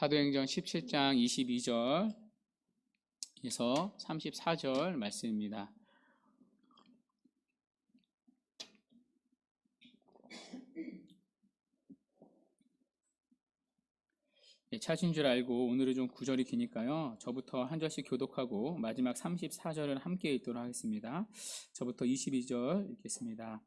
사도행전 17장 22절에서 34절 말씀입니다. 찾은 줄 알고 오늘은 좀 구절이 기니까요. 저부터 한 절씩 교독하고 마지막 34절을 함께 읽도록 하겠습니다. 저부터 22절 읽겠습니다.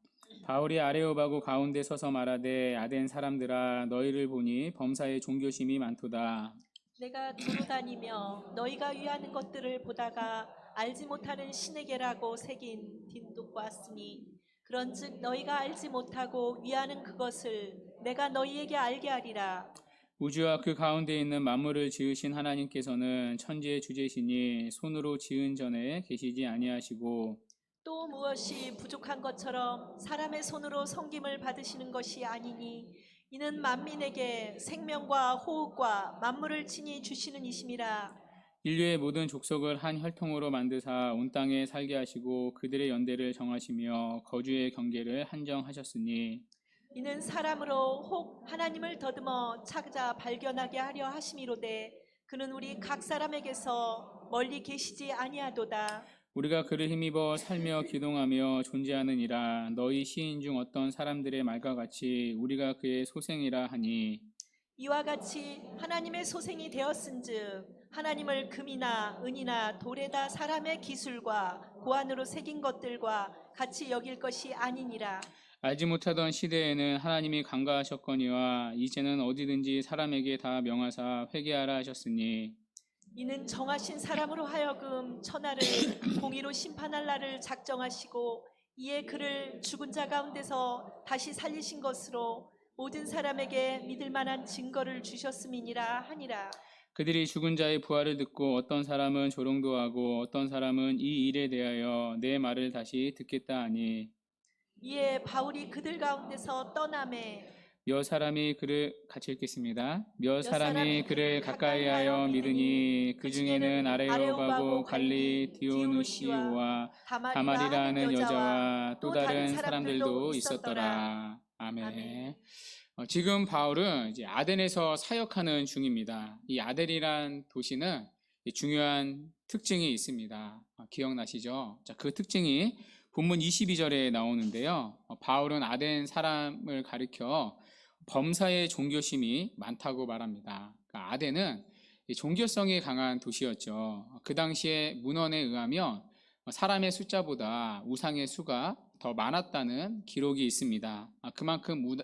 바울이 아레오바고 가운데 서서 말하되 아덴 사람들아 너희를 보니 범사에 종교심이 많도다. 내가 두루 다니며 너희가 위하는 것들을 보다가 알지 못하는 신에게라고 새긴 뒷독 보았으니 그런즉 너희가 알지 못하고 위하는 그것을 내가 너희에게 알게 하리라. 우주와 그 가운데 있는 만물을 지으신 하나님께서는 천지의 주제시니 손으로 지은 전에 계시지 아니하시고 또 무엇이 부족한 것처럼 사람의 손으로 섬김을 받으시는 것이 아니니 이는 만민에게 생명과 호흡과 만물을 친히 주시는 이심이라. 인류의 모든 족속을 한 혈통으로 만드사 온 땅에 살게 하시고 그들의 연대를 정하시며 거주의 경계를 한정하셨으니 이는 사람으로 혹 하나님을 더듬어 찾아 발견하게 하려 하심이로되 그는 우리 각 사람에게서 멀리 계시지 아니하도다. 우리가 그를 힘입어 살며 기동하며 존재하느니라. 너희 시인 중 어떤 사람들의 말과 같이 우리가 그의 소생이라 하니 이와 같이 하나님의 소생이 되었은즉 하나님을 금이나 은이나 돌에다 사람의 기술과 고안으로 새긴 것들과 같이 여길 것이 아니니라. 알지 못하던 시대에는 하나님이 간과하셨거니와 이제는 어디든지 사람에게 다 명하사 회개하라 하셨으니 이는 정하신 사람으로 하여금 천하를 공의로 심판할 날을 작정하시고 이에 그를 죽은 자 가운데서 다시 살리신 것으로 모든 사람에게 믿을 만한 증거를 주셨음이니라 하니라. 그들이 죽은 자의 부활을 듣고 어떤 사람은 조롱도 하고 어떤 사람은 이 일에 대하여 내 말을 다시 듣겠다 하니 이에 바울이 그들 가운데서 떠나매 몇 사람이 그를 같이 읽겠습니다. 몇 사람이 그를 가까이하여 믿으니 그 중에는 아레오바고 갈리 디오누시오와 다말이라는 여자와 또 다른 사람들도 있었더라. 아멘. 지금 바울은 이제 아덴에서 사역하는 중입니다. 이 아덴이란 도시는 중요한 특징이 있습니다. 기억나시죠? 자, 그 특징이 본문 22절에 나오는데요. 바울은 아덴 사람을 가리켜 범사의 종교심이 많다고 말합니다. 그러니까 아덴은 종교성이 강한 도시였죠. 그 당시에 문헌에 의하면 사람의 숫자보다 우상의 수가 더 많았다는 기록이 있습니다. 그만큼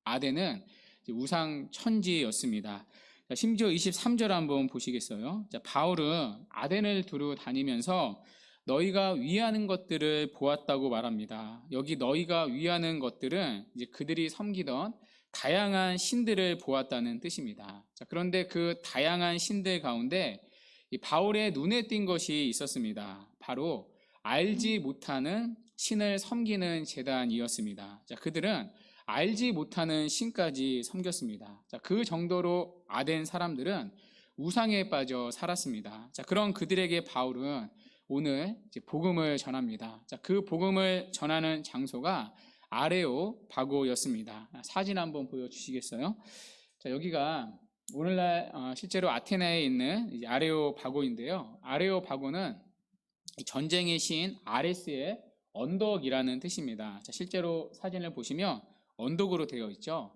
아덴은 우상 천지였습니다. 심지어 23절 한번 보시겠어요? 바울은 아덴을 두루 다니면서 너희가 위하는 것들을 보았다고 말합니다. 여기 너희가 위하는 것들은 이제 그들이 섬기던 다양한 신들을 보았다는 뜻입니다. 그런데 그 다양한 신들 가운데 바울의 눈에 띈 것이 있었습니다. 바로 알지 못하는 신을 섬기는 제단이었습니다. 그들은 알지 못하는 신까지 섬겼습니다. 그 정도로 아덴 사람들은 우상에 빠져 살았습니다. 그런 그들에게 바울은 오늘 복음을 전합니다. 그 복음을 전하는 장소가 아레오바고였습니다. 사진 한번 보여주시겠어요? 여기가 오늘날 실제로 아테네에 있는 아레오바고인데요. 아레오바고는 전쟁의 시인 아레스의 언덕이라는 뜻입니다. 실제로 사진을 보시면 언덕으로 되어 있죠.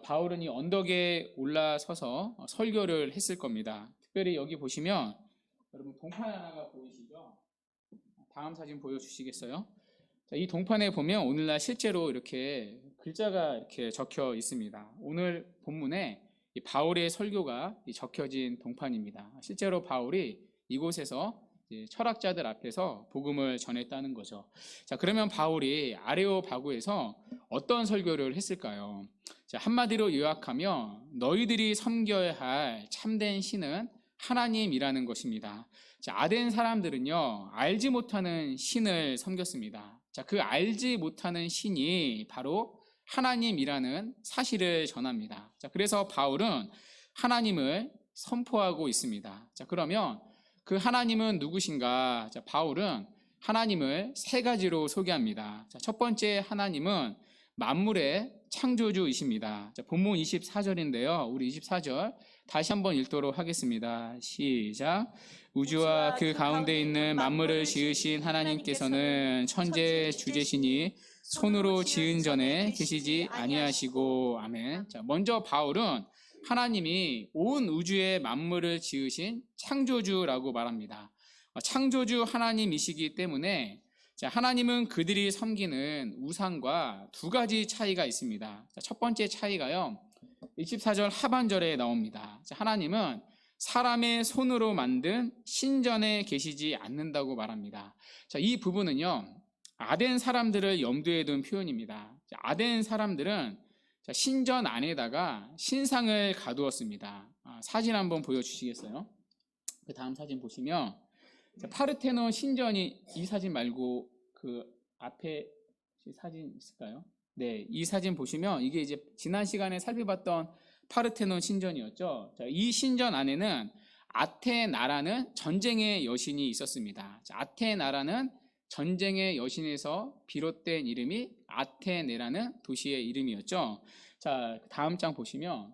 바울은 이 언덕에 올라서서 설교를 했을 겁니다. 특별히 여기 보시면 여러분 동판 하나가 보이시죠? 다음 사진 보여주시겠어요? 이 동판에 보면 오늘날 실제로 이렇게 글자가 이렇게 적혀 있습니다. 오늘 본문에 이 바울의 설교가 적혀진 동판입니다. 실제로 바울이 이곳에서 철학자들 앞에서 복음을 전했다는 거죠. 그러면 바울이 아레오바고에서 어떤 설교를 했을까요? 한마디로 요약하면 너희들이 섬겨야 할 참된 신은 하나님이라는 것입니다. 아덴 사람들은요, 알지 못하는 신을 섬겼습니다. 그 알지 못하는 신이 바로 하나님이라는 사실을 전합니다. 그래서 바울은 하나님을 선포하고 있습니다. 그러면 그 하나님은 누구신가? 바울은 하나님을 세 가지로 소개합니다. 첫 번째 하나님은 만물의 창조주이십니다. 자, 본문 24절인데요. 우리 24절 다시 한번 읽도록 하겠습니다. 시작. 우주와 그 가운데 있는 만물을 지으신 하나님께서는 천재 주제시니 손으로 지은 전에 계시지 아니하시고. 아멘. 자, 먼저 바울은 하나님이 온 우주의 만물을 지으신 창조주라고 말합니다. 창조주 하나님이시기 때문에 자, 하나님은 그들이 섬기는 우상과 두 가지 차이가 있습니다. 자, 첫 번째 차이가요, 24절 하반절에 나옵니다. 자, 하나님은 사람의 손으로 만든 신전에 계시지 않는다고 말합니다. 자, 이 부분은요, 아덴 사람들을 염두에 둔 표현입니다. 자, 아덴 사람들은 자, 신전 안에다가 신상을 가두었습니다. 사진 한번 보여주시겠어요? 그 다음 사진 보시면 자, 파르테논 신전이, 이 사진 말고 그 앞에 사진 있을까요? 네, 이 사진 보시면 이게 이제 지난 시간에 살펴봤던 파르테논 신전이었죠. 자, 이 신전 안에는 아테나라는 전쟁의 여신이 있었습니다. 자, 아테나라는 전쟁의 여신에서 비롯된 이름이 아테네라는 도시의 이름이었죠. 자, 다음 장 보시면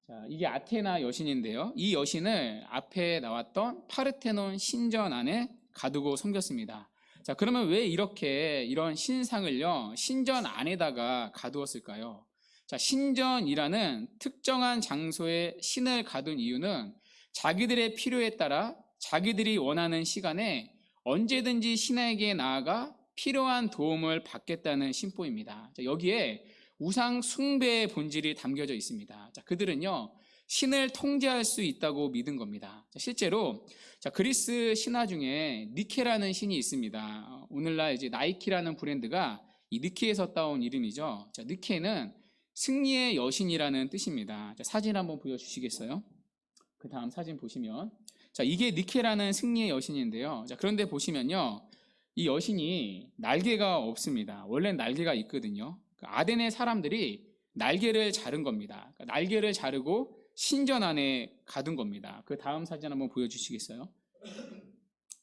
자, 이게 아테나 여신인데요. 이 여신을 앞에 나왔던 파르테논 신전 안에 가두고 섬겼습니다. 자, 그러면 왜 이런 신상을요, 신전 안에다가 가두었을까요? 자, 신전이라는 특정한 장소에 신을 가둔 이유는 자기들의 필요에 따라 자기들이 원하는 시간에 언제든지 신에게 나아가 필요한 도움을 받겠다는 심보입니다. 자, 여기에 우상 숭배의 본질이 담겨져 있습니다. 자, 그들은요, 신을 통제할 수 있다고 믿은 겁니다. 자, 실제로 자, 그리스 신화 중에 니케라는 신이 있습니다. 오늘날 이제 나이키라는 브랜드가 이 니케에서 따온 이름이죠. 자, 니케는 승리의 여신이라는 뜻입니다. 자, 사진 한번 보여주시겠어요? 그 다음 사진 보시면 자, 이게 니케라는 승리의 여신인데요. 자, 그런데 보시면요, 이 여신이 날개가 없습니다. 원래 날개가 있거든요. 아덴의 사람들이 날개를 자른 겁니다. 날개를 자르고 신전 안에 가둔 겁니다. 그 다음 사진 한번 보여주시겠어요?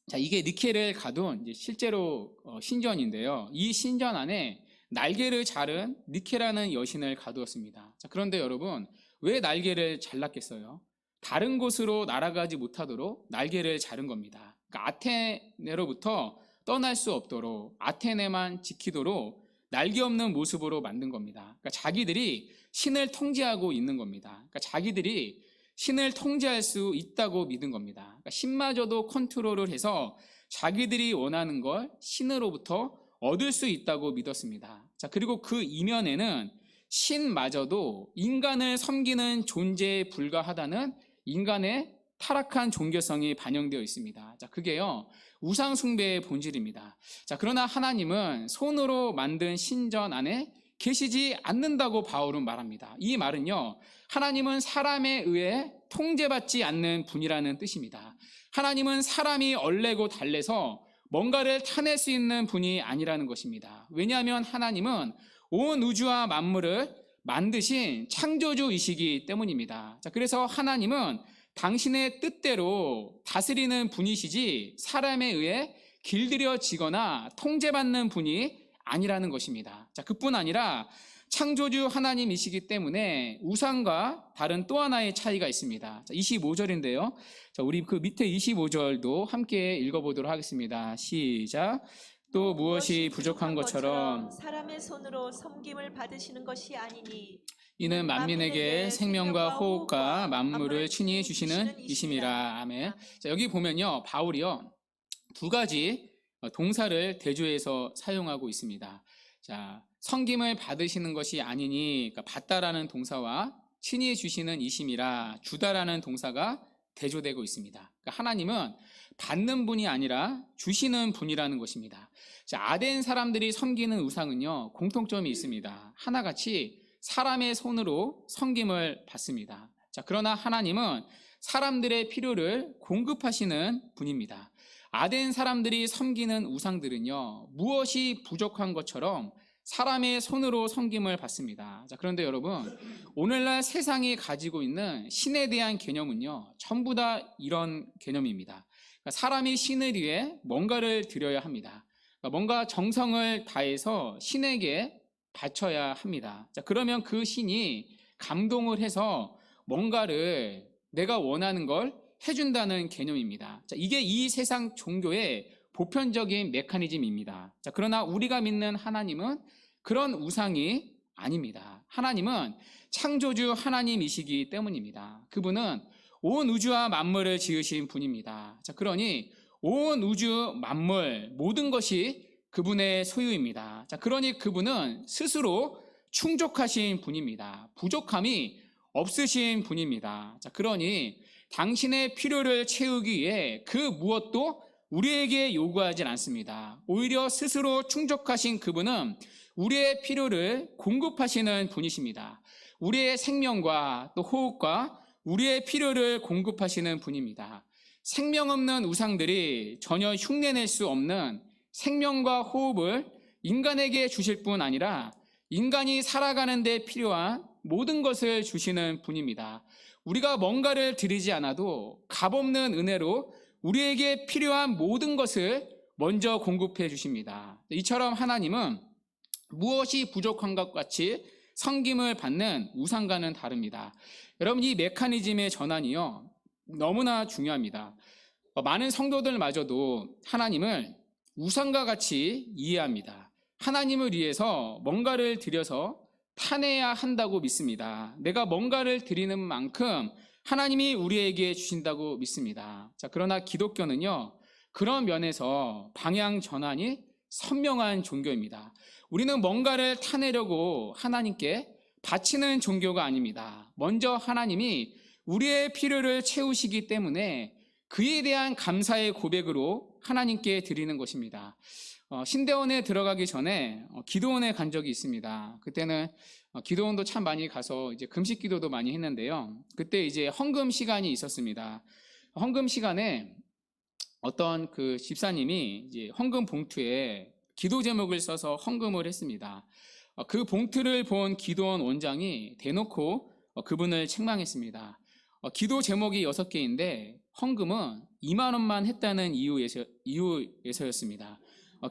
자, 이게 니케를 가둔 이제 실제로 신전인데요. 이 신전 안에 날개를 자른 니케라는 여신을 가두었습니다. 자, 그런데 여러분, 왜 날개를 잘랐겠어요? 다른 곳으로 날아가지 못하도록 날개를 자른 겁니다. 그러니까 아테네로부터 떠날 수 없도록, 아테네만 지키도록 날개 없는 모습으로 만든 겁니다. 그러니까 자기들이 신을 통제하고 있는 겁니다. 그러니까 자기들이 신을 통제할 수 있다고 믿은 겁니다. 그러니까 신마저도 컨트롤을 해서 자기들이 원하는 걸 신으로부터 얻을 수 있다고 믿었습니다. 자, 그리고 그 이면에는 신마저도 인간을 섬기는 존재에 불과하다는 인간의 타락한 종교성이 반영되어 있습니다. 자, 그게요, 우상 숭배의 본질입니다. 자, 그러나 하나님은 손으로 만든 신전 안에 계시지 않는다고 바울은 말합니다. 이 말은요, 하나님은 사람에 의해 통제받지 않는 분이라는 뜻입니다. 하나님은 사람이 얼레고 달래서 뭔가를 타낼 수 있는 분이 아니라는 것입니다. 왜냐하면 하나님은 온 우주와 만물을 만드신 창조주이시기 때문입니다. 자, 그래서 하나님은 당신의 뜻대로 다스리는 분이시지 사람에 의해 길들여지거나 통제받는 분이 아니라는 것입니다. 자, 그뿐 아니라 창조주 하나님이시기 때문에 우상과 다른 또 하나의 차이가 있습니다. 자, 25절인데요. 자, 우리 그 밑에 25절도 함께 읽어보도록 하겠습니다. 시작. 또 무엇이 부족한 것처럼 사람의 손으로 섬김을 받으시는 것이 아니니 이는 만민에게 생명과 호흡과 만물을 친히 주시는 이심이라. 아멘. 자, 여기 보면요, 바울이요, 두 가지 동사를 대조해서 사용하고 있습니다. 자, 섬김을 받으시는 것이 아니니, 그러니까 받다라는 동사와 친히 주시는 이심이라, 주다라는 동사가 대조되고 있습니다. 그러니까 하나님은 받는 분이 아니라 주시는 분이라는 것입니다. 자, 아덴 사람들이 섬기는 우상은요, 공통점이 있습니다. 하나같이 사람의 손으로 섬김을 받습니다. 자, 그러나 하나님은 사람들의 필요를 공급하시는 분입니다. 아덴 사람들이 섬기는 우상들은요, 무엇이 부족한 것처럼 사람의 손으로 섬김을 받습니다. 자, 그런데 여러분, 오늘날 세상이 가지고 있는 신에 대한 개념은요, 전부 다 이런 개념입니다. 그러니까 사람이 신을 위해 뭔가를 드려야 합니다. 그러니까 뭔가 정성을 다해서 신에게 바쳐야 합니다. 자, 그러면 그 신이 감동을 해서 뭔가를 내가 원하는 걸 해준다는 개념입니다. 자, 이게 이 세상 종교의 보편적인 메커니즘입니다. 자, 그러나 우리가 믿는 하나님은 그런 우상이 아닙니다. 하나님은 창조주 하나님이시기 때문입니다. 그분은 온 우주와 만물을 지으신 분입니다. 자, 그러니 온 우주 만물 모든 것이 그분의 소유입니다. 자, 그러니 그분은 스스로 충족하신 분입니다. 부족함이 없으신 분입니다. 자, 그러니 당신의 필요를 채우기 위해 그 무엇도 우리에게 요구하진 않습니다. 오히려 스스로 충족하신 그분은 우리의 필요를 공급하시는 분이십니다. 우리의 생명과 또 호흡과 우리의 필요를 공급하시는 분입니다. 생명 없는 우상들이 전혀 흉내낼 수 없는 생명과 호흡을 인간에게 주실 뿐 아니라 인간이 살아가는 데 필요한 모든 것을 주시는 분입니다. 우리가 뭔가를 드리지 않아도 값없는 은혜로 우리에게 필요한 모든 것을 먼저 공급해 주십니다. 이처럼 하나님은 무엇이 부족한 것 같이 섬김을 받는 우상과는 다릅니다. 여러분, 이 메커니즘의 전환이요, 너무나 중요합니다. 많은 성도들마저도 하나님을 우상과 같이 이해합니다. 하나님을 위해서 뭔가를 드려서 타내야 한다고 믿습니다. 내가 뭔가를 드리는 만큼 하나님이 우리에게 주신다고 믿습니다. 자, 그러나 기독교는요, 그런 면에서 방향 전환이 선명한 종교입니다. 우리는 뭔가를 타내려고 하나님께 바치는 종교가 아닙니다. 먼저 하나님이 우리의 필요를 채우시기 때문에 그에 대한 감사의 고백으로 하나님께 드리는 것입니다. 신대원에 들어가기 전에 기도원에 간 적이 있습니다. 그때는 기도원도 참 많이 가서 이제 금식 기도도 많이 했는데요. 그때 이제 헌금 시간이 있었습니다. 헌금 시간에 어떤 그 집사님이 이제 헌금 봉투에 기도 제목을 써서 헌금을 했습니다. 그 봉투를 본 기도원 원장이 대놓고 그분을 책망했습니다. 기도 제목이 6개인데 헌금은 2만 원만 했다는 이유에서였습니다.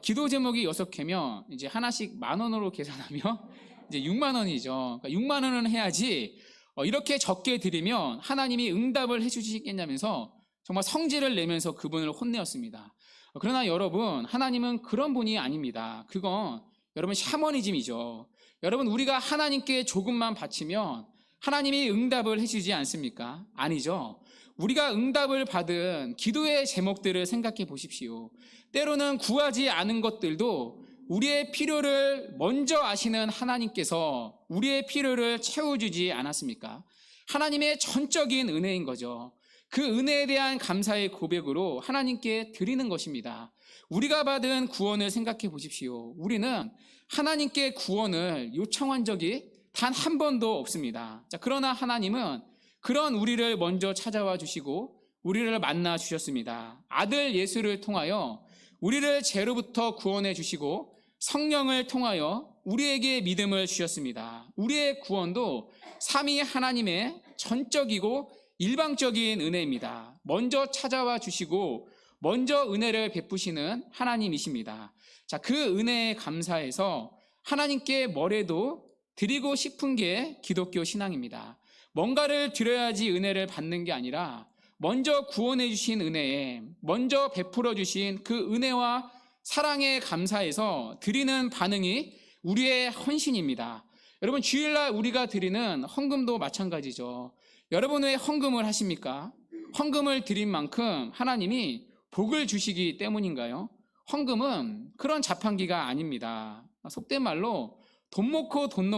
기도 제목이 6개면 이제 하나씩 10,000원으로 계산하면 이제 6만 원이죠. 그러니까 6만 원은 해야지 이렇게 적게 드리면 하나님이 응답을 해주시겠냐면서 정말 성질을 내면서 그분을 혼내었습니다. 그러나 여러분, 하나님은 그런 분이 아닙니다. 그건 여러분 샤머니즘이죠. 여러분, 우리가 하나님께 조금만 바치면 하나님이 응답을 해주지 않습니까? 아니죠. 우리가 응답을 받은 기도의 제목들을 생각해 보십시오. 때로는 구하지 않은 것들도 우리의 필요를 먼저 아시는 하나님께서 우리의 필요를 채워주지 않았습니까? 하나님의 전적인 은혜인 거죠. 그 은혜에 대한 감사의 고백으로 하나님께 드리는 것입니다. 우리가 받은 구원을 생각해 보십시오. 우리는 하나님께 구원을 요청한 적이 단 한 번도 없습니다. 자, 그러나 하나님은 그런 우리를 먼저 찾아와 주시고 우리를 만나 주셨습니다. 아들 예수를 통하여 우리를 죄로부터 구원해 주시고 성령을 통하여 우리에게 믿음을 주셨습니다. 우리의 구원도 삼위 하나님의 전적이고 일방적인 은혜입니다. 먼저 찾아와 주시고 먼저 은혜를 베푸시는 하나님이십니다. 자, 그 은혜에 감사해서 하나님께 뭐래도 드리고 싶은 게 기독교 신앙입니다. 뭔가를 드려야지 은혜를 받는 게 아니라 먼저 구원해 주신 은혜에 먼저 베풀어 주신 그 은혜와 사랑에 감사해서 드리는 반응이 우리의 헌신입니다. 여러분, 주일날 우리가 드리는 헌금도 마찬가지죠. 여러분 왜 헌금을 하십니까? 헌금을 드린 만큼 하나님이 복을 주시기 때문인가요? 헌금은 그런 자판기가 아닙니다. 속된 말로 돈 놓고 돈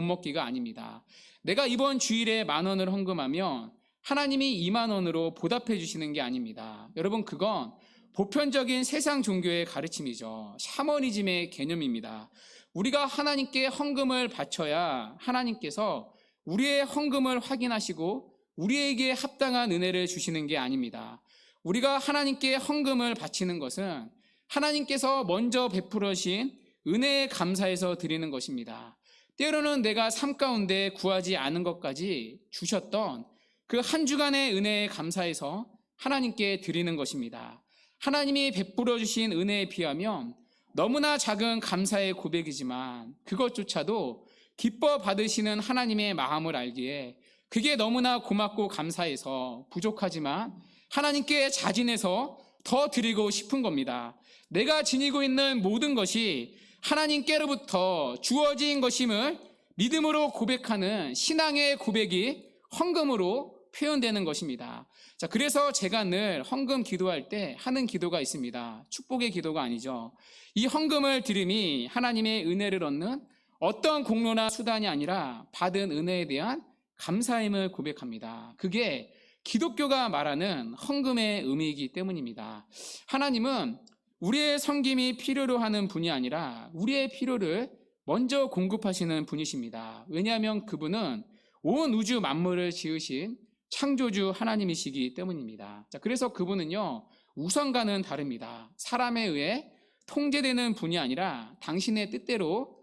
먹기가 아닙니다. 내가 이번 주일에 10,000원을 헌금하면 하나님이 2만 원으로 보답해 주시는 게 아닙니다. 여러분, 그건 보편적인 세상 종교의 가르침이죠. 샤머니즘의 개념입니다. 우리가 하나님께 헌금을 바쳐야 하나님께서 우리의 헌금을 확인하시고 우리에게 합당한 은혜를 주시는 게 아닙니다. 우리가 하나님께 헌금을 바치는 것은 하나님께서 먼저 베풀어 주신 은혜에 감사해서 드리는 것입니다. 때로는 내가 삶 가운데 구하지 않은 것까지 주셨던 그 한 주간의 은혜에 감사해서 하나님께 드리는 것입니다. 하나님이 베풀어 주신 은혜에 비하면 너무나 작은 감사의 고백이지만 그것조차도 기뻐 받으시는 하나님의 마음을 알기에 그게 너무나 고맙고 감사해서 부족하지만 하나님께 자진해서 더 드리고 싶은 겁니다. 내가 지니고 있는 모든 것이 하나님께로부터 주어진 것임을 믿음으로 고백하는 신앙의 고백이 헌금으로 표현되는 것입니다. 자, 그래서 제가 늘 헌금 기도할 때 하는 기도가 있습니다. 축복의 기도가 아니죠. 이 헌금을 드림이 하나님의 은혜를 얻는 어떤 공로나 수단이 아니라 받은 은혜에 대한 감사임을 고백합니다. 그게 기독교가 말하는 헌금의 의미이기 때문입니다. 하나님은 우리의 섬김이 필요로 하는 분이 아니라 우리의 필요를 먼저 공급하시는 분이십니다. 왜냐하면 그분은 온 우주 만물을 지으신 창조주 하나님이시기 때문입니다. 자, 그래서 그분은요, 우선과는 다릅니다. 사람에 의해 통제되는 분이 아니라 당신의 뜻대로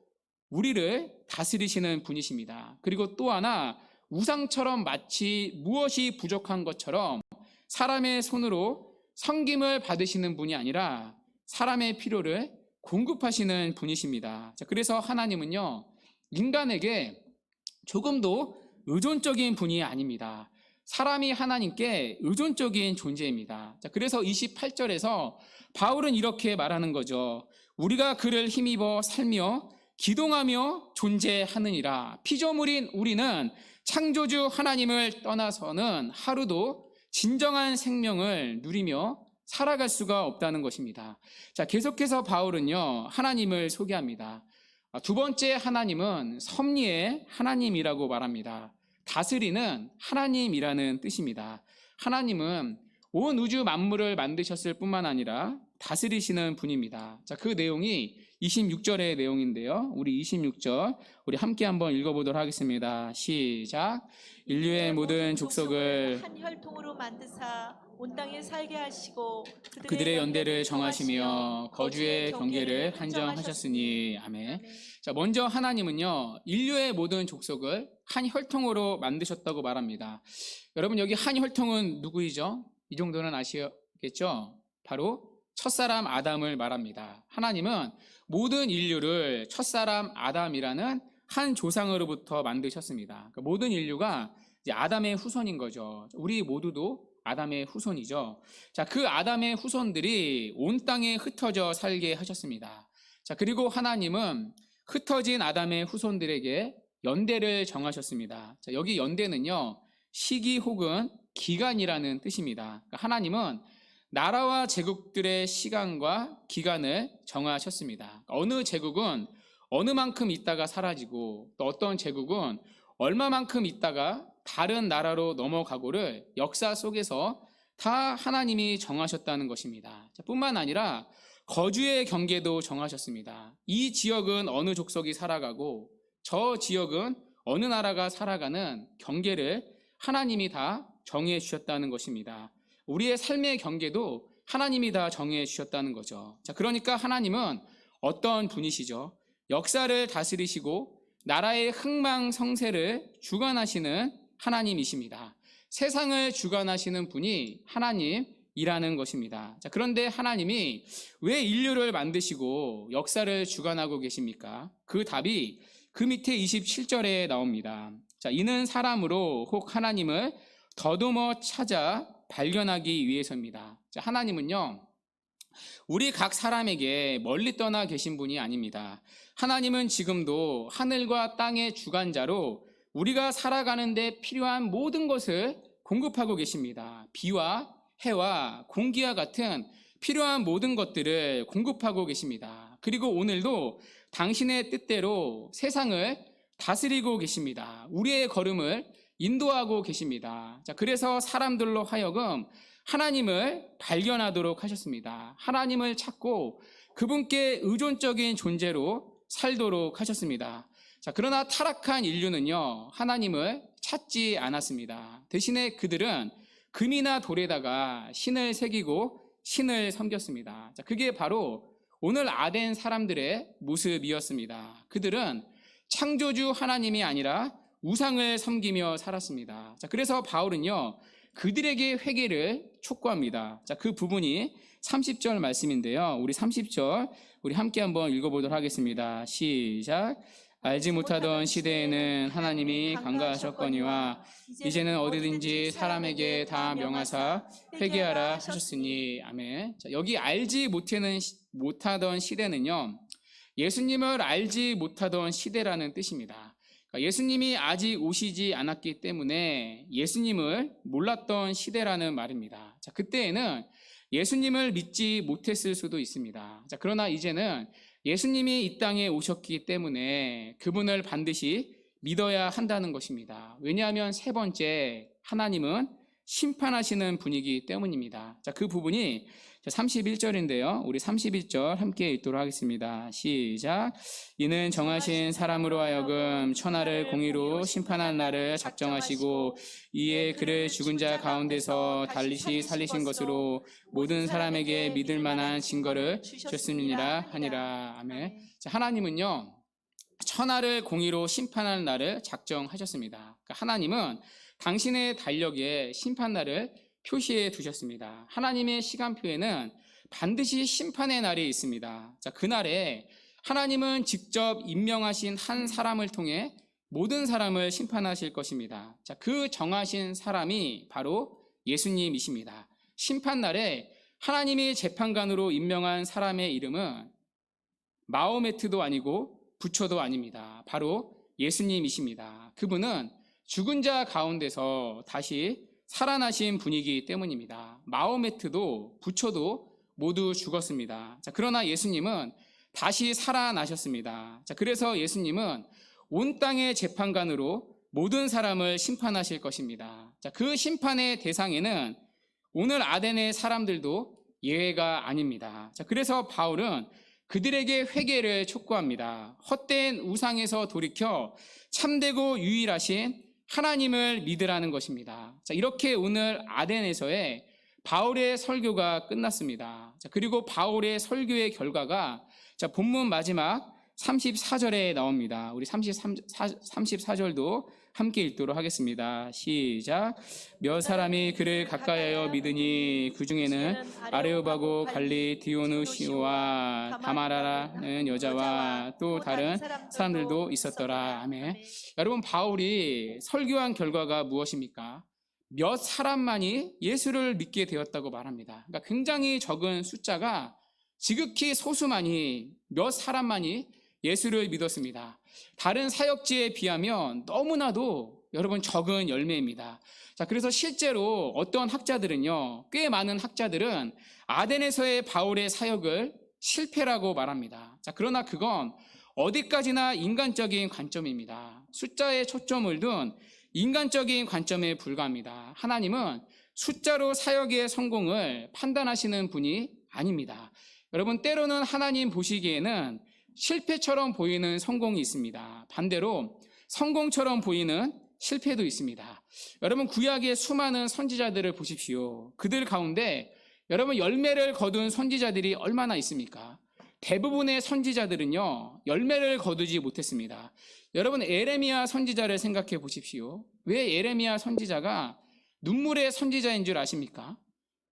우리를 다스리시는 분이십니다. 그리고 또 하나, 우상처럼 마치 무엇이 부족한 것처럼 사람의 손으로 섬김을 받으시는 분이 아니라 사람의 필요를 공급하시는 분이십니다. 자, 그래서 하나님은요, 인간에게 조금도 의존적인 분이 아닙니다. 사람이 하나님께 의존적인 존재입니다. 자, 그래서 28절에서 바울은 이렇게 말하는 거죠. 우리가 그를 힘입어 살며 기동하며 존재하느니라. 피조물인 우리는 창조주 하나님을 떠나서는 하루도 진정한 생명을 누리며 살아갈 수가 없다는 것입니다. 자, 계속해서 바울은요, 하나님을 소개합니다. 두 번째 하나님은 섭리의 하나님이라고 말합니다. 다스리는 하나님이라는 뜻입니다. 하나님은 온 우주 만물을 만드셨을 뿐만 아니라 다스리시는 분입니다. 자, 그 내용이 26절의 내용인데요. 우리 26절 우리 함께 한번 읽어보도록 하겠습니다. 시작. 인류의 모든 족속을 한 혈통으로 만드사 온 땅에 살게 하시고 그들의 연대를 정하시며 거주의 경계를 한정하셨으니. 아멘. 자, 먼저 하나님은요, 인류의 모든 족속을 한 혈통으로 만드셨다고 말합니다. 여러분, 여기 한 혈통은 누구이죠? 이 정도는 아시겠죠? 바로 첫사람 아담을 말합니다. 하나님은 모든 인류를 첫사람 아담이라는 한 조상으로부터 만드셨습니다. 그러니까 모든 인류가 이제 아담의 후손인 거죠. 우리 모두도 아담의 후손이죠. 자, 그 아담의 후손들이 온 땅에 흩어져 살게 하셨습니다. 자, 그리고 하나님은 흩어진 아담의 후손들에게 연대를 정하셨습니다. 자, 여기 연대는요, 시기 혹은 기간이라는 뜻입니다. 그러니까 하나님은 나라와 제국들의 시간과 기간을 정하셨습니다. 어느 제국은 어느 만큼 있다가 사라지고 또 어떤 제국은 얼마만큼 있다가 다른 나라로 넘어가고를 역사 속에서 다 하나님이 정하셨다는 것입니다. 뿐만 아니라 거주의 경계도 정하셨습니다. 이 지역은 어느 족속이 살아가고 저 지역은 어느 나라가 살아가는 경계를 하나님이 다 정해 주셨다는 것입니다. 우리의 삶의 경계도 하나님이 다 정해 주셨다는 거죠. 자, 그러니까 하나님은 어떤 분이시죠? 역사를 다스리시고 나라의 흥망성쇠를 주관하시는 하나님이십니다. 세상을 주관하시는 분이 하나님이라는 것입니다. 자, 그런데 하나님이 왜 인류를 만드시고 역사를 주관하고 계십니까? 그 답이 그 밑에 27절에 나옵니다. 자, 이는 사람으로 혹 하나님을 더듬어 찾아 발견하기 위해서입니다. 자, 하나님은요, 우리 각 사람에게 멀리 떠나 계신 분이 아닙니다. 하나님은 지금도 하늘과 땅의 주관자로 우리가 살아가는 데 필요한 모든 것을 공급하고 계십니다. 비와 해와 공기와 같은 필요한 모든 것들을 공급하고 계십니다. 그리고 오늘도 당신의 뜻대로 세상을 다스리고 계십니다. 우리의 걸음을 인도하고 계십니다. 자, 그래서 사람들로 하여금 하나님을 발견하도록 하셨습니다. 하나님을 찾고 그분께 의존적인 존재로 살도록 하셨습니다. 자, 그러나 타락한 인류는요, 하나님을 찾지 않았습니다. 대신에 그들은 금이나 돌에다가 신을 새기고 신을 섬겼습니다. 자, 그게 바로 오늘 아덴 사람들의 모습이었습니다. 그들은 창조주 하나님이 아니라 우상을 섬기며 살았습니다. 자, 그래서 바울은요, 그들에게 회개를 촉구합니다. 자, 그 부분이 30절 말씀인데요. 우리 30절 우리 함께 한번 읽어보도록 하겠습니다. 시작. 알지 못하던 시대에는 하나님이 강가하셨거니와 이제는 어디든지 사람에게 다 명하사 회개하라 하셨으니. 아멘. 자, 여기 알지 못하던 시대는요, 예수님을 알지 못하던 시대라는 뜻입니다. 그러니까 예수님이 아직 오시지 않았기 때문에 예수님을 몰랐던 시대라는 말입니다. 자, 그때에는 예수님을 믿지 못했을 수도 있습니다. 자, 그러나 이제는 예수님이 이 땅에 오셨기 때문에 그분을 반드시 믿어야 한다는 것입니다. 왜냐하면 세 번째, 하나님은 심판하시는 분이기 때문입니다. 자, 그 부분이 31절인데요. 우리 31절 함께 읽도록 하겠습니다. 시작. 이는 정하신 사람으로 하여금 천하를 공의로 심판한 날을 작정하시고 이에 그를 죽은 자 가운데서 달리시 살리신 것으로 모든 사람에게 믿을 만한 증거를 주셨음이니라 하니라. 아멘. 자, 하나님은요, 천하를 공의로 심판할 날을 작정하셨습니다. 그러니까 하나님은 당신의 달력에 심판날을 표시해 두셨습니다. 하나님의 시간표에는 반드시 심판의 날이 있습니다. 자, 그날에 하나님은 직접 임명하신 한 사람을 통해 모든 사람을 심판하실 것입니다. 자, 그 정하신 사람이 바로 예수님이십니다. 심판날에 하나님이 재판관으로 임명한 사람의 이름은 마호메트도 아니고 부처도 아닙니다. 바로 예수님이십니다. 그분은 죽은 자 가운데서 다시 살아나신 분이기 때문입니다. 마호메트도 부처도 모두 죽었습니다. 자, 그러나 예수님은 다시 살아나셨습니다. 자, 그래서 예수님은 온 땅의 재판관으로 모든 사람을 심판하실 것입니다. 자, 그 심판의 대상에는 오늘 아덴의 사람들도 예외가 아닙니다. 자, 그래서 바울은 그들에게 회개를 촉구합니다. 헛된 우상에서 돌이켜 참되고 유일하신 하나님을 믿으라는 것입니다. 자, 이렇게 오늘 아덴에서의 바울의 설교가 끝났습니다. 자, 그리고 바울의 설교의 결과가 자, 본문 마지막 34절에 나옵니다. 우리 34절도 함께 읽도록 하겠습니다. 시작. 몇 사람이 그를 가까이하여 믿으니 그 중에는 아레오바고 갈리 디오누시오와 다마라라는 여자와 또 다른 사람들도 있었더라. 아멘. 여러분, 바울이 설교한 결과가 무엇입니까? 몇 사람만이 예수를 믿게 되었다고 말합니다. 그러니까 굉장히 적은 숫자가 지극히 소수만이, 몇 사람만이 예수를 믿었습니다. 다른 사역지에 비하면 너무나도 여러분 적은 열매입니다. 자, 그래서 실제로 어떤 학자들은요, 꽤 많은 학자들은 아덴에서의 바울의 사역을 실패라고 말합니다. 자, 그러나 그건 어디까지나 인간적인 관점입니다. 숫자에 초점을 둔 인간적인 관점에 불과합니다. 하나님은 숫자로 사역의 성공을 판단하시는 분이 아닙니다. 여러분, 때로는 하나님 보시기에는 실패처럼 보이는 성공이 있습니다. 반대로 성공처럼 보이는 실패도 있습니다. 여러분, 구약의 수많은 선지자들을 보십시오. 그들 가운데 여러분, 열매를 거둔 선지자들이 얼마나 있습니까? 대부분의 선지자들은요, 열매를 거두지 못했습니다. 여러분, 에레미야 선지자를 생각해 보십시오. 왜 에레미야 선지자가 눈물의 선지자인 줄 아십니까?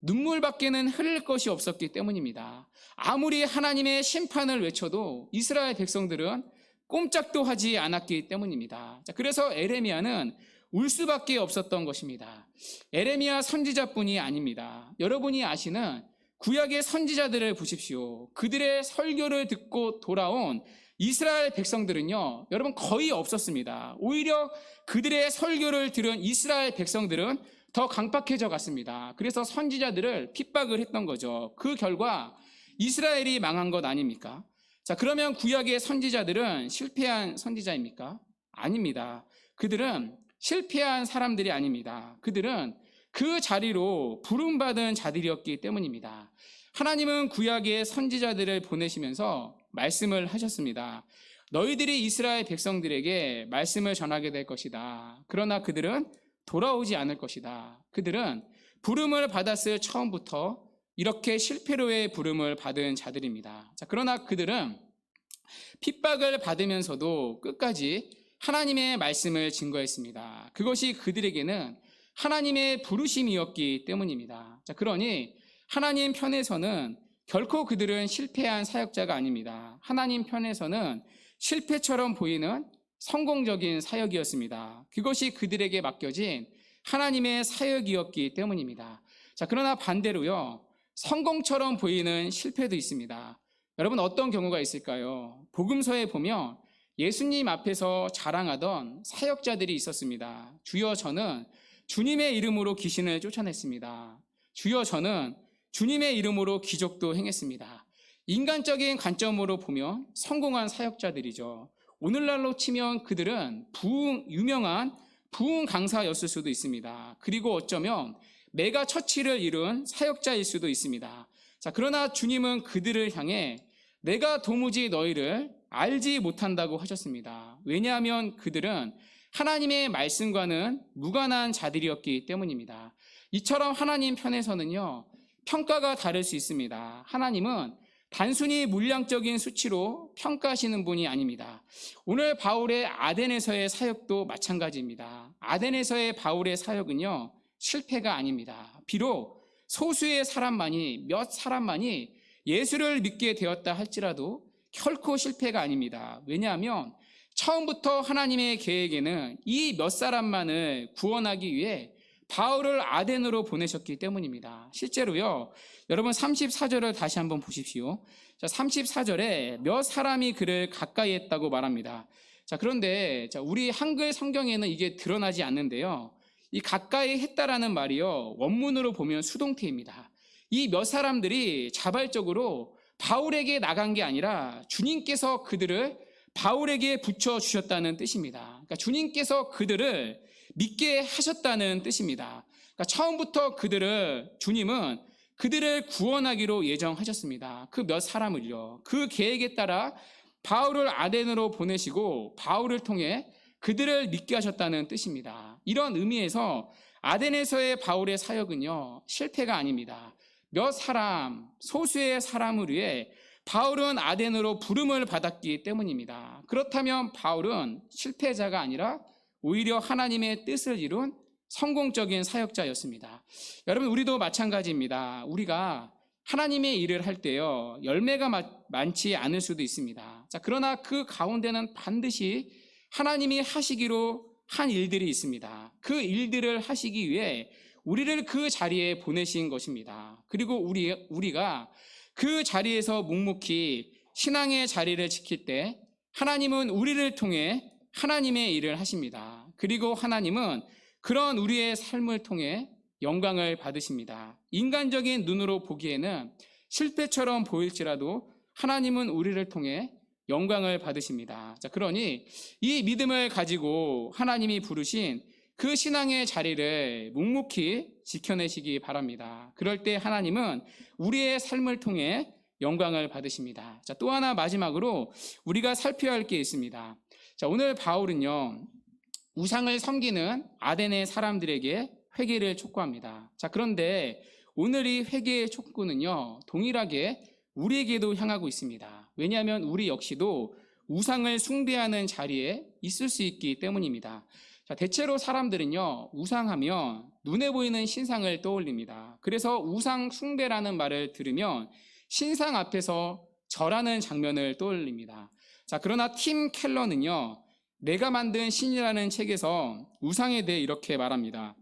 눈물밖에는 흐를 것이 없었기 때문입니다. 아무리 하나님의 심판을 외쳐도 이스라엘 백성들은 꼼짝도 하지 않았기 때문입니다. 자, 그래서 에레미야는 울 수밖에 없었던 것입니다. 에레미야 선지자뿐이 아닙니다. 여러분이 아시는 구약의 선지자들을 보십시오. 그들의 설교를 듣고 돌아온 이스라엘 백성들은요, 여러분 거의 없었습니다. 오히려 그들의 설교를 들은 이스라엘 백성들은 더 강팍해져 갔습니다. 그래서 선지자들을 핍박을 했던 거죠. 그 결과 이스라엘이 망한 것 아닙니까? 자, 그러면 구약의 선지자들은 실패한 선지자입니까? 아닙니다. 그들은 실패한 사람들이 아닙니다. 그들은 그 자리로 부름받은 자들이었기 때문입니다. 하나님은 구약의 선지자들을 보내시면서 말씀을 하셨습니다. 너희들이 이스라엘 백성들에게 말씀을 전하게 될 것이다. 그러나 그들은 돌아오지 않을 것이다. 그들은 부름을 받았을 처음부터 이렇게 실패로의 부름을 받은 자들입니다. 자, 그러나 그들은 핍박을 받으면서도 끝까지 하나님의 말씀을 증거했습니다. 그것이 그들에게는 하나님의 부르심이었기 때문입니다. 자, 그러니 하나님 편에서는 결코 그들은 실패한 사역자가 아닙니다. 하나님 편에서는 실패처럼 보이는 성공적인 사역이었습니다. 그것이 그들에게 맡겨진 하나님의 사역이었기 때문입니다. 자, 그러나 반대로요, 성공처럼 보이는 실패도 있습니다. 여러분, 어떤 경우가 있을까요? 복음서에 보면 예수님 앞에서 자랑하던 사역자들이 있었습니다. 주여, 저는 주님의 이름으로 귀신을 쫓아냈습니다. 주여, 저는 주님의 이름으로 기적도 행했습니다. 인간적인 관점으로 보면 성공한 사역자들이죠. 오늘날로 치면 그들은 유명한 부흥 강사였을 수도 있습니다. 그리고 어쩌면 메가 처치를 이룬 사역자일 수도 있습니다. 자, 그러나 주님은 그들을 향해 내가 도무지 너희를 알지 못한다고 하셨습니다. 왜냐하면 그들은 하나님의 말씀과는 무관한 자들이었기 때문입니다. 이처럼 하나님 편에서는요, 평가가 다를 수 있습니다. 하나님은 단순히 물량적인 수치로 평가하시는 분이 아닙니다. 오늘 바울의 아덴에서의 사역도 마찬가지입니다. 아덴에서의 바울의 사역은요, 실패가 아닙니다. 비록 소수의 사람만이, 몇 사람만이 예수를 믿게 되었다 할지라도 결코 실패가 아닙니다. 왜냐하면 처음부터 하나님의 계획에는 이 몇 사람만을 구원하기 위해 바울을 아덴으로 보내셨기 때문입니다. 실제로요, 여러분 34절을 다시 한번 보십시오. 자, 34절에 몇 사람이 그를 가까이 했다고 말합니다. 자, 그런데 우리 한글 성경에는 이게 드러나지 않는데요, 이 가까이 했다라는 말이요, 원문으로 보면 수동태입니다. 이 몇 사람들이 자발적으로 바울에게 나간 게 아니라 주님께서 그들을 바울에게 붙여주셨다는 뜻입니다. 그러니까 주님께서 그들을 믿게 하셨다는 뜻입니다. 그러니까 처음부터 주님은 그들을 구원하기로 예정하셨습니다. 그 몇 사람을요, 그 계획에 따라 바울을 아덴으로 보내시고 바울을 통해 그들을 믿게 하셨다는 뜻입니다. 이런 의미에서 아덴에서의 바울의 사역은요, 실패가 아닙니다. 몇 사람, 소수의 사람을 위해 바울은 아덴으로 부름을 받았기 때문입니다. 그렇다면 바울은 실패자가 아니라 오히려 하나님의 뜻을 이룬 성공적인 사역자였습니다. 여러분, 우리도 마찬가지입니다. 우리가 하나님의 일을 할 때요, 열매가 많지 않을 수도 있습니다. 자, 그러나 그 가운데는 반드시 하나님이 하시기로 한 일들이 있습니다. 그 일들을 하시기 위해 우리를 그 자리에 보내신 것입니다. 그리고 우리가 그 자리에서 묵묵히 신앙의 자리를 지킬 때 하나님은 우리를 통해 하나님의 일을 하십니다. 그리고 하나님은 그런 우리의 삶을 통해 영광을 받으십니다. 인간적인 눈으로 보기에는 실패처럼 보일지라도 하나님은 우리를 통해 영광을 받으십니다. 자, 그러니 이 믿음을 가지고 하나님이 부르신 그 신앙의 자리를 묵묵히 지켜내시기 바랍니다. 그럴 때 하나님은 우리의 삶을 통해 영광을 받으십니다. 자, 또 하나 마지막으로 우리가 살펴야 할 게 있습니다. 자, 오늘 바울은요, 우상을 섬기는 아덴의 사람들에게 회개를 촉구합니다. 자, 그런데 오늘 이 회개의 촉구는요, 동일하게 우리에게도 향하고 있습니다. 왜냐하면 우리 역시도 우상을 숭배하는 자리에 있을 수 있기 때문입니다. 자, 대체로 사람들은요, 우상하면 눈에 보이는 신상을 떠올립니다. 그래서 우상 숭배라는 말을 들으면 신상 앞에서 절하는 장면을 떠올립니다. 자, 그러나 팀 켈러는요, 내가 만든 신이라는 책에서 우상에 대해 이렇게 말합니다.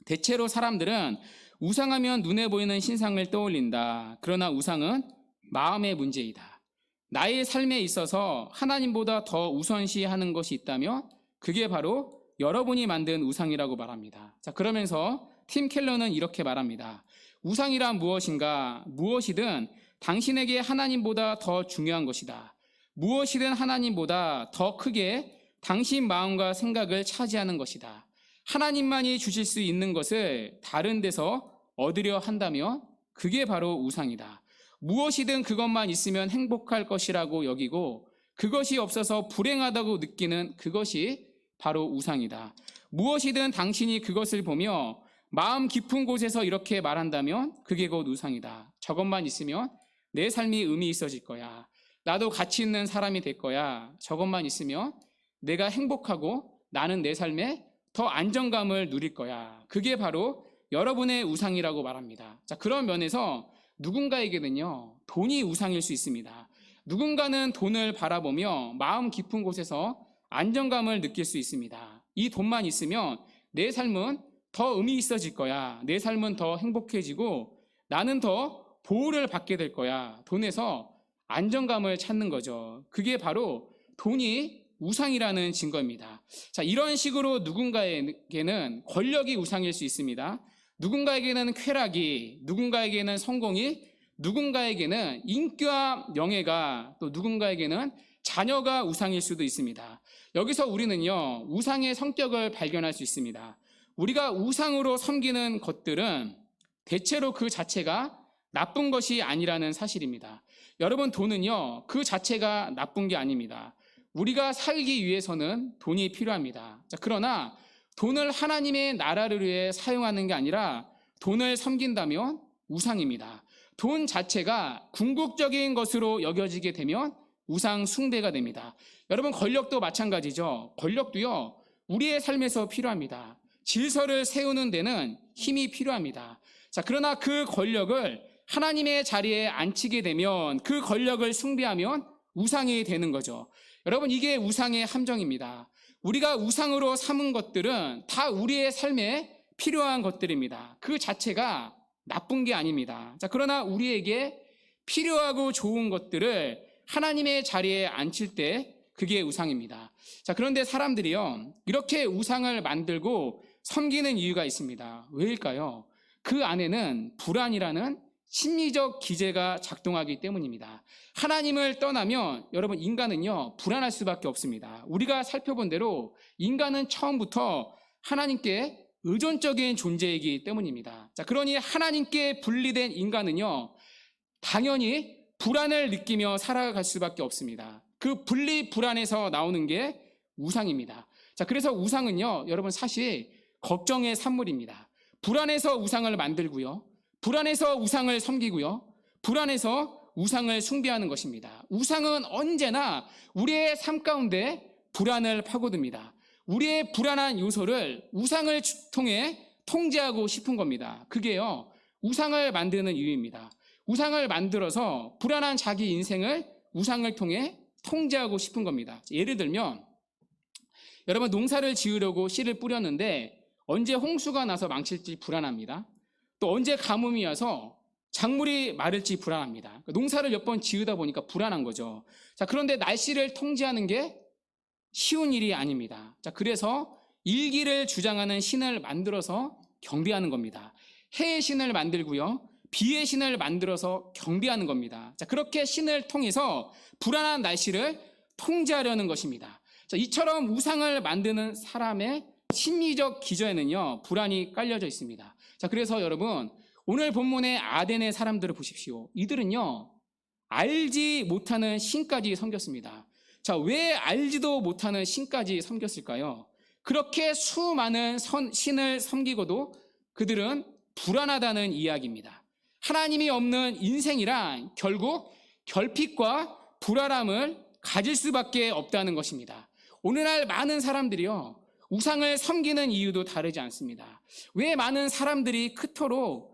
대체로 사람들은 우상하면 눈에 보이는 신상을 떠올린다. 그러나 우상은 마음의 문제이다. 나의 삶에 있어서 하나님보다 더 우선시하는 것이 있다면 그게 바로 여러분이 만든 우상이라고 말합니다. 자, 그러면서 팀 켈러는 이렇게 말합니다. 우상이란 무엇인가? 무엇이든 당신에게 하나님보다 더 중요한 것이다. 무엇이든 하나님보다 더 크게 당신 마음과 생각을 차지하는 것이다. 하나님만이 주실 수 있는 것을 다른 데서 얻으려 한다면 그게 바로 우상이다. 무엇이든 그것만 있으면 행복할 것이라고 여기고 그것이 없어서 불행하다고 느끼는 그것이 바로 우상이다. 무엇이든 당신이 그것을 보며 마음 깊은 곳에서 이렇게 말한다면 그게 곧 우상이다. 저것만 있으면 내 삶이 의미 있어질 거야. 나도 가치 있는 사람이 될 거야. 저것만 있으면 내가 행복하고 나는 내 삶에 더 안정감을 누릴 거야. 그게 바로 여러분의 우상이라고 말합니다. 자, 그런 면에서 누군가에게는요, 돈이 우상일 수 있습니다. 누군가는 돈을 바라보며 마음 깊은 곳에서 안정감을 느낄 수 있습니다. 이 돈만 있으면 내 삶은 더 의미 있어질 거야. 내 삶은 더 행복해지고 나는 더 보호를 받게 될 거야. 돈에서 안정감을 찾는 거죠. 그게 바로 돈이 우상이라는 증거입니다. 자, 이런 식으로 누군가에게는 권력이 우상일 수 있습니다. 누군가에게는 쾌락이, 누군가에게는 성공이, 누군가에게는 인기와 명예가, 또 누군가에게는 자녀가 우상일 수도 있습니다. 여기서 우리는요, 우상의 성격을 발견할 수 있습니다. 우리가 우상으로 섬기는 것들은 대체로 그 자체가 나쁜 것이 아니라는 사실입니다. 여러분, 돈은요, 그 자체가 나쁜 게 아닙니다. 우리가 살기 위해서는 돈이 필요합니다. 자, 그러나 돈을 하나님의 나라를 위해 사용하는 게 아니라 돈을 섬긴다면 우상입니다. 돈 자체가 궁극적인 것으로 여겨지게 되면 우상 숭배가 됩니다. 여러분, 권력도 마찬가지죠. 권력도요, 우리의 삶에서 필요합니다. 질서를 세우는 데는 힘이 필요합니다. 자, 그러나 그 권력을 하나님의 자리에 앉히게 되면, 그 권력을 숭배하면 우상이 되는 거죠. 여러분, 이게 우상의 함정입니다. 우리가 우상으로 삼은 것들은 다 우리의 삶에 필요한 것들입니다. 그 자체가 나쁜 게 아닙니다. 자, 그러나 우리에게 필요하고 좋은 것들을 하나님의 자리에 앉힐 때 그게 우상입니다. 자, 그런데 사람들이요, 이렇게 우상을 만들고 섬기는 이유가 있습니다. 왜일까요? 그 안에는 불안이라는 심리적 기제가 작동하기 때문입니다. 하나님을 떠나면 여러분, 인간은요, 불안할 수밖에 없습니다. 우리가 살펴본 대로 인간은 처음부터 하나님께 의존적인 존재이기 때문입니다. 자, 그러니 하나님께 분리된 인간은요, 당연히 불안을 느끼며 살아갈 수밖에 없습니다. 그 분리 불안에서 나오는 게 우상입니다. 자, 그래서 우상은요, 여러분, 사실 걱정의 산물입니다. 불안해서 우상을 만들고요, 불안해서 우상을 섬기고요, 불안해서 우상을 숭배하는 것입니다. 우상은 언제나 우리의 삶 가운데 불안을 파고듭니다. 우리의 불안한 요소를 우상을 통해 통제하고 싶은 겁니다. 그게요, 우상을 만드는 이유입니다. 우상을 만들어서 불안한 자기 인생을 우상을 통해 통제하고 싶은 겁니다. 예를 들면, 여러분, 농사를 지으려고 씨를 뿌렸는데 언제 홍수가 나서 망칠지 불안합니다. 또 언제 가뭄이 와서 작물이 마를지 불안합니다. 농사를 몇 번 지으다 보니까 불안한 거죠. 자, 그런데 날씨를 통제하는 게 쉬운 일이 아닙니다. 자, 그래서 일기를 주장하는 신을 만들어서 경배하는 겁니다. 해의 신을 만들고요, 비의 신을 만들어서 경배하는 겁니다. 자, 그렇게 신을 통해서 불안한 날씨를 통제하려는 것입니다. 자, 이처럼 우상을 만드는 사람의 심리적 기저에는요, 불안이 깔려져 있습니다. 자, 그래서 여러분, 오늘 본문의 아덴의 사람들을 보십시오. 이들은요, 알지 못하는 신까지 섬겼습니다. 자, 왜 알지도 못하는 신까지 섬겼을까요? 그렇게 수많은 신을 섬기고도 그들은 불안하다는 이야기입니다. 하나님이 없는 인생이란 결국 결핍과 불안함을 가질 수밖에 없다는 것입니다. 오늘날 많은 사람들이요, 우상을 섬기는 이유도 다르지 않습니다. 왜 많은 사람들이 그토록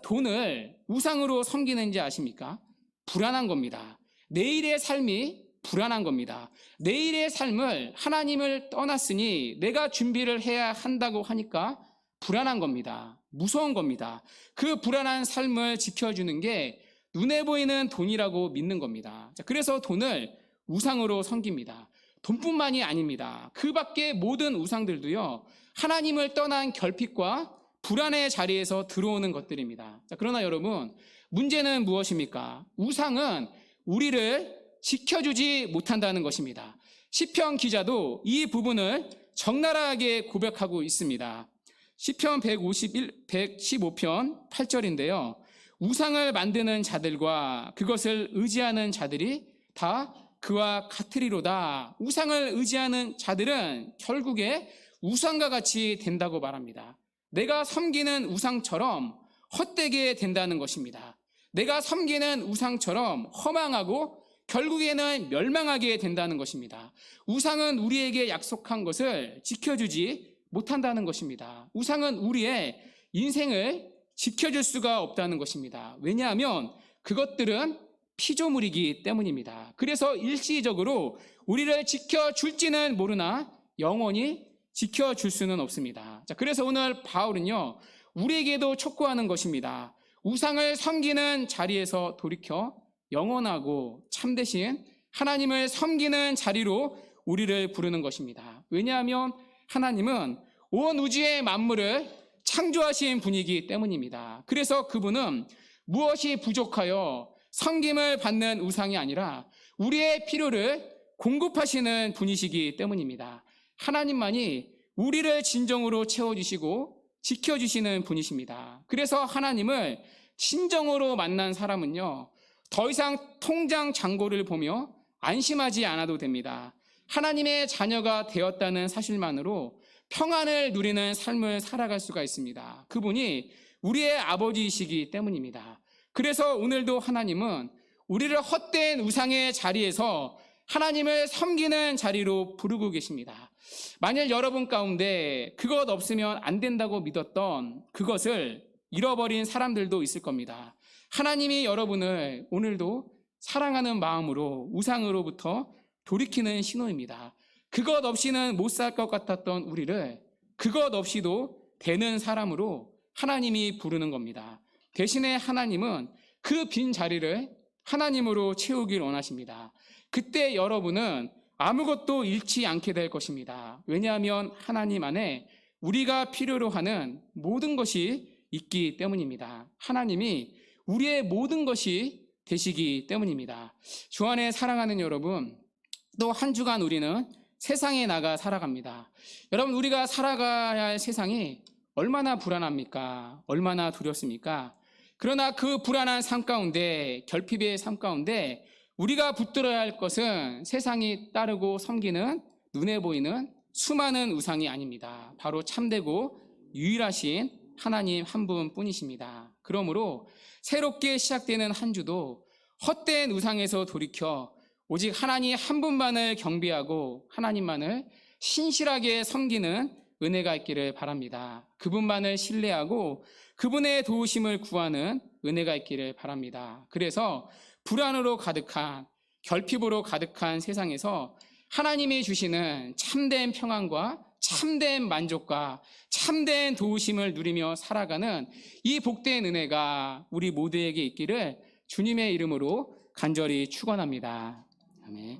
돈을 우상으로 섬기는지 아십니까? 불안한 겁니다. 내일의 삶이 불안한 겁니다. 내일의 삶을 하나님을 떠났으니 내가 준비를 해야 한다고 하니까 불안한 겁니다. 무서운 겁니다. 그 불안한 삶을 지켜주는 게 눈에 보이는 돈이라고 믿는 겁니다. 그래서 돈을 우상으로 섬깁니다. 돈뿐만이 아닙니다. 그 밖에 모든 우상들도요, 하나님을 떠난 결핍과 불안의 자리에서 들어오는 것들입니다. 자, 그러나 여러분, 문제는 무엇입니까? 우상은 우리를 지켜주지 못한다는 것입니다. 시편 기자도 이 부분을 적나라하게 고백하고 있습니다. 시편 115편 8절인데요. 우상을 만드는 자들과 그것을 의지하는 자들이 다 그와 같으리로다. 우상을 의지하는 자들은 결국에 우상과 같이 된다고 말합니다. 내가 섬기는 우상처럼 헛되게 된다는 것입니다. 내가 섬기는 우상처럼 허망하고 결국에는 멸망하게 된다는 것입니다. 우상은 우리에게 약속한 것을 지켜주지 못한다는 것입니다. 우상은 우리의 인생을 지켜줄 수가 없다는 것입니다. 왜냐하면 그것들은 피조물이기 때문입니다. 그래서 일시적으로 우리를 지켜줄지는 모르나 영원히 지켜줄 수는 없습니다. 자, 그래서 오늘 바울은요, 우리에게도 촉구하는 것입니다. 우상을 섬기는 자리에서 돌이켜 영원하고 참되신 하나님을 섬기는 자리로 우리를 부르는 것입니다. 왜냐하면 하나님은 온 우주의 만물을 창조하신 분이기 때문입니다. 그래서 그분은 무엇이 부족하여 섬김을 받는 우상이 아니라 우리의 필요를 공급하시는 분이시기 때문입니다. 하나님만이 우리를 진정으로 채워주시고 지켜주시는 분이십니다. 그래서 하나님을 진정으로 만난 사람은요, 더 이상 통장 잔고를 보며 안심하지 않아도 됩니다. 하나님의 자녀가 되었다는 사실만으로 평안을 누리는 삶을 살아갈 수가 있습니다. 그분이 우리의 아버지이시기 때문입니다. 그래서 오늘도 하나님은 우리를 헛된 우상의 자리에서 하나님을 섬기는 자리로 부르고 계십니다. 만일 여러분 가운데 그것 없으면 안 된다고 믿었던 그것을 잃어버린 사람들도 있을 겁니다. 하나님이 여러분을 오늘도 사랑하는 마음으로 우상으로부터 돌이키는 신호입니다. 그것 없이는 못 살 것 같았던 우리를 그것 없이도 되는 사람으로 하나님이 부르는 겁니다. 대신에 하나님은 그 빈 자리를 하나님으로 채우길 원하십니다. 그때 여러분은 아무것도 잃지 않게 될 것입니다. 왜냐하면 하나님 안에 우리가 필요로 하는 모든 것이 있기 때문입니다. 하나님이 우리의 모든 것이 되시기 때문입니다. 주 안에 사랑하는 여러분, 또 한 주간 우리는 세상에 나가 살아갑니다. 여러분, 우리가 살아가야 할 세상이 얼마나 불안합니까? 얼마나 두렵습니까? 그러나 그 불안한 삶 가운데, 결핍의 삶 가운데 우리가 붙들어야 할 것은 세상이 따르고 섬기는 눈에 보이는 수많은 우상이 아닙니다. 바로 참되고 유일하신 하나님 한 분뿐이십니다. 그러므로 새롭게 시작되는 한 주도 헛된 우상에서 돌이켜 오직 하나님 한 분만을 경배하고 하나님만을 신실하게 섬기는 은혜가 있기를 바랍니다. 그분만을 신뢰하고 그분의 도우심을 구하는 은혜가 있기를 바랍니다. 그래서 불안으로 가득한, 결핍으로 가득한 세상에서 하나님이 주시는 참된 평안과 참된 만족과 참된 도우심을 누리며 살아가는 이 복된 은혜가 우리 모두에게 있기를 주님의 이름으로 간절히 축원합니다. 아멘.